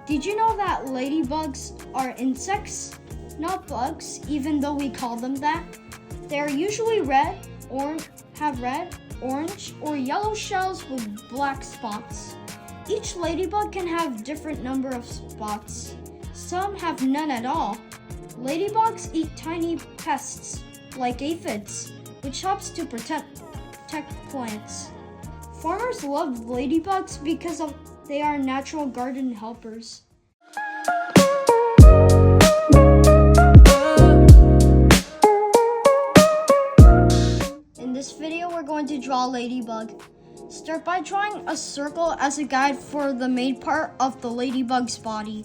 Did you know that ladybugs are insects, not bugs, even though we call them that? They are usually red, have red, orange, or yellow shells with black spots. Each ladybug can have different number of spots. Some have none at all. Ladybugs eat tiny pests like aphids, which helps to protect plants. Farmers love ladybugs because they are natural garden helpers. In this video, we're going to draw a ladybug. Start by drawing a circle as a guide for the main part of the ladybug's body.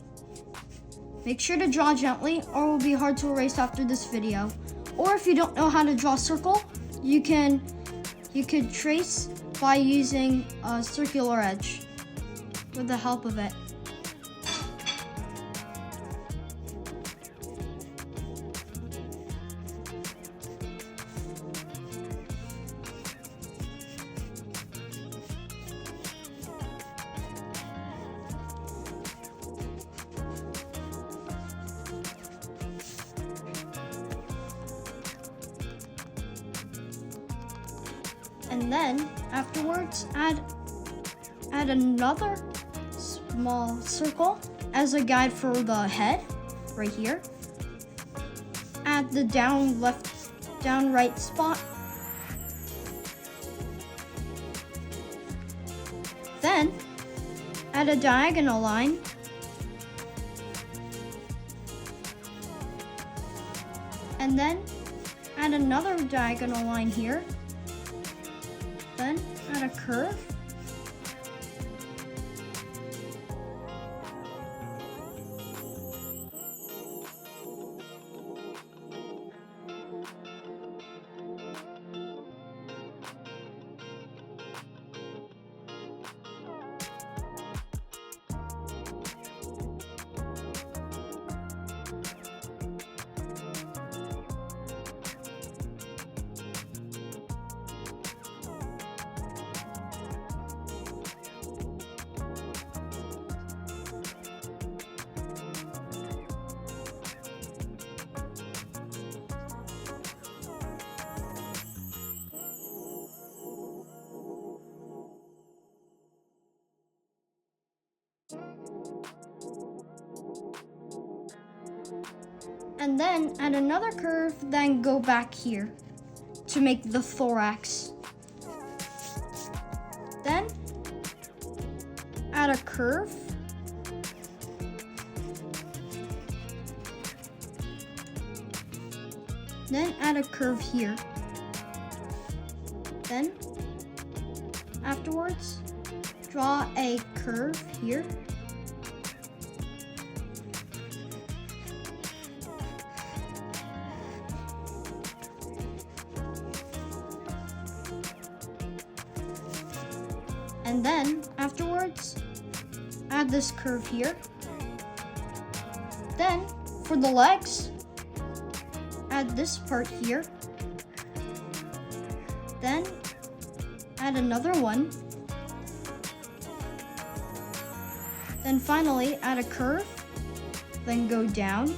Make sure to draw gently or it will be hard to erase after this video. Or if you don't know how to draw a circle, you could trace by using a circular edge with the help of it. And then afterwards add another small circle as a guide for the head right here. Add the down right spot. Then add a diagonal line. And then add another diagonal line here. Then add a curve. And then add another curve, then go back here to make the thorax. Then add a curve. Then add a curve here. Then afterwards, draw a curve here. And then afterwards, add this curve here. Then for the legs, add this part here. Then add another one. Then finally add a curve, then go down,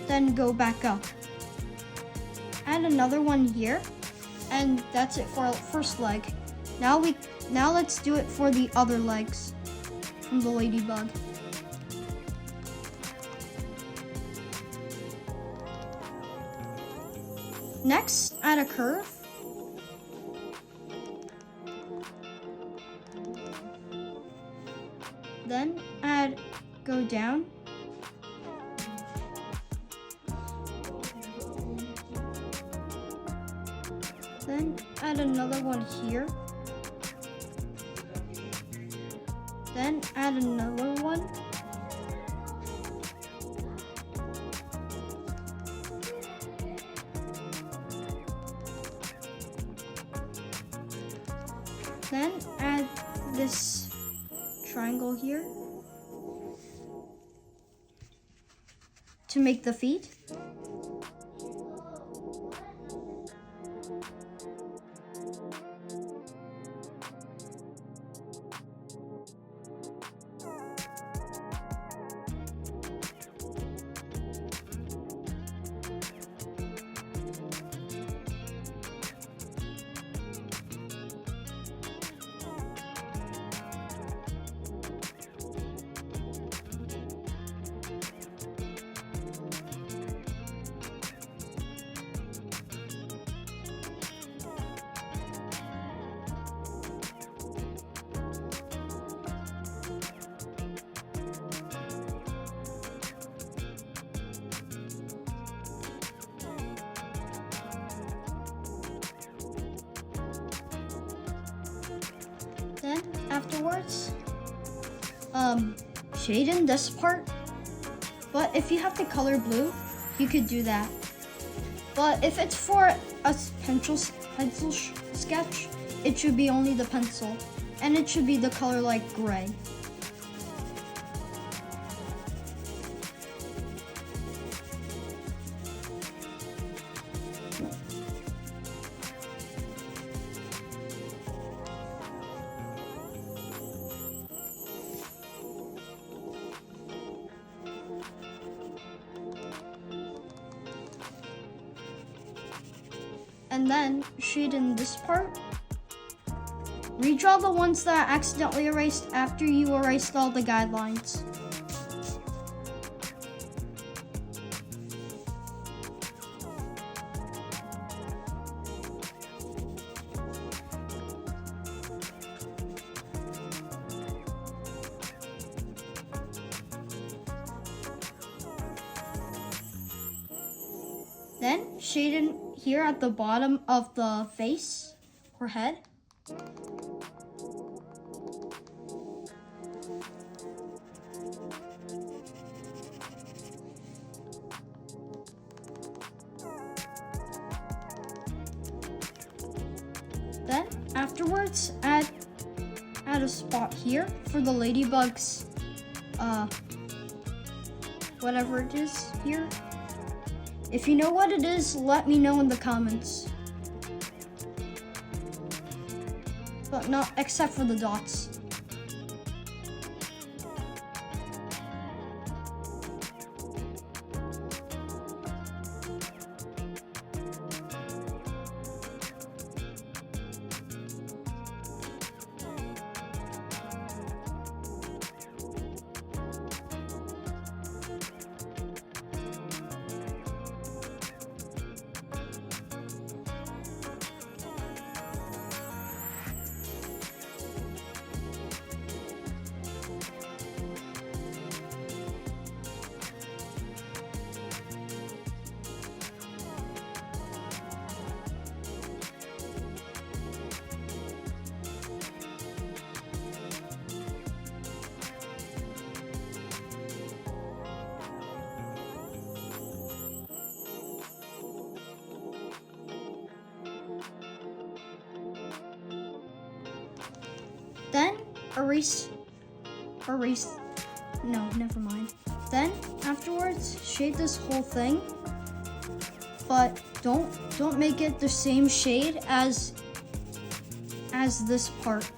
then go back up. Add another one here, and that's it for our first leg. Now let's do it for the other legs from the ladybug. Next, add a curve. Then go down. Then add another one here. Then add another one. Then add this triangle here to make the feet. afterwards, shade in this part. But if you have the color blue, you could do that. But if it's for a pencil sketch, it should be only the pencil, and it should be the color like gray. And then shade in this part. Redraw the ones that I accidentally erased after you erased all the guidelines. Then shade in here at the bottom of the face or head. Then afterwards, add a spot here for the ladybugs, whatever it is here. If you know what it is, let me know in the comments. But not except for the dots. Then no, never mind. Then afterwards, shade this whole thing, but don't make it the same shade as this part.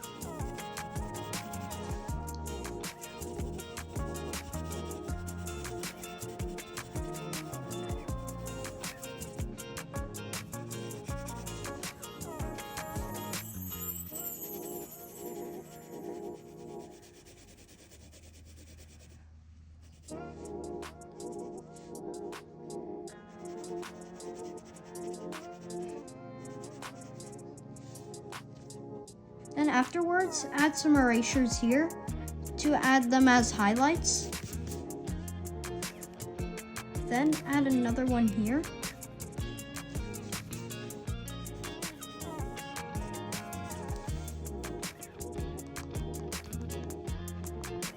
Then afterwards, add some erasures here to add them as highlights. Then add another one here.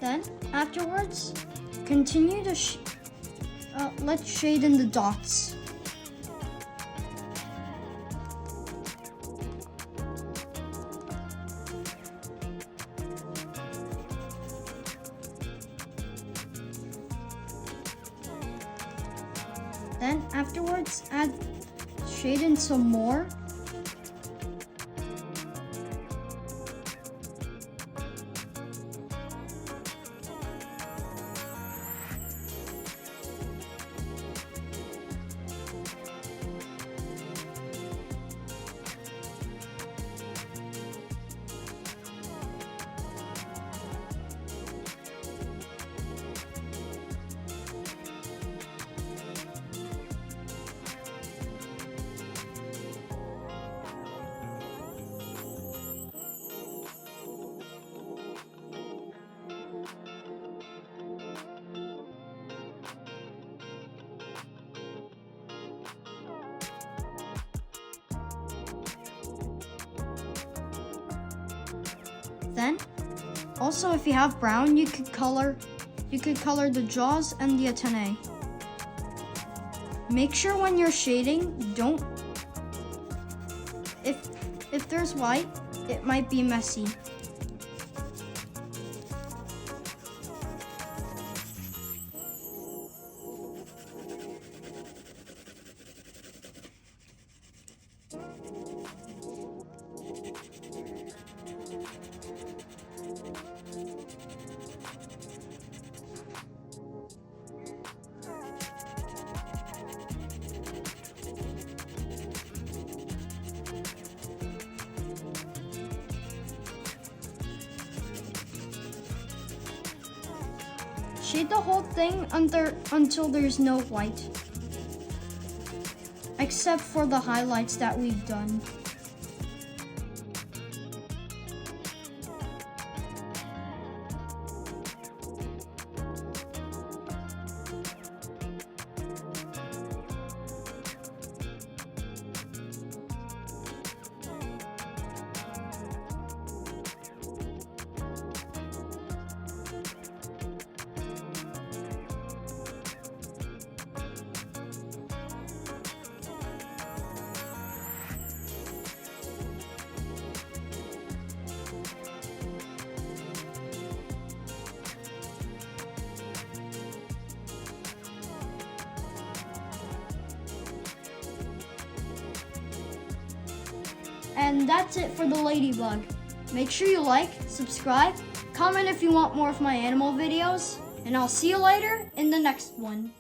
Then afterwards, continue to let's shade in the dots. Then afterwards, shade in some more. Then Also, if you have brown, you could color the jaws and the antennae. Make sure when you're shading, if there's white, it might be messy. Shade the whole thing until there's no white, except for the highlights that we've done. And that's it for the ladybug. Make sure you like, subscribe, comment if you want more of my animal videos, and I'll see you later in the next one.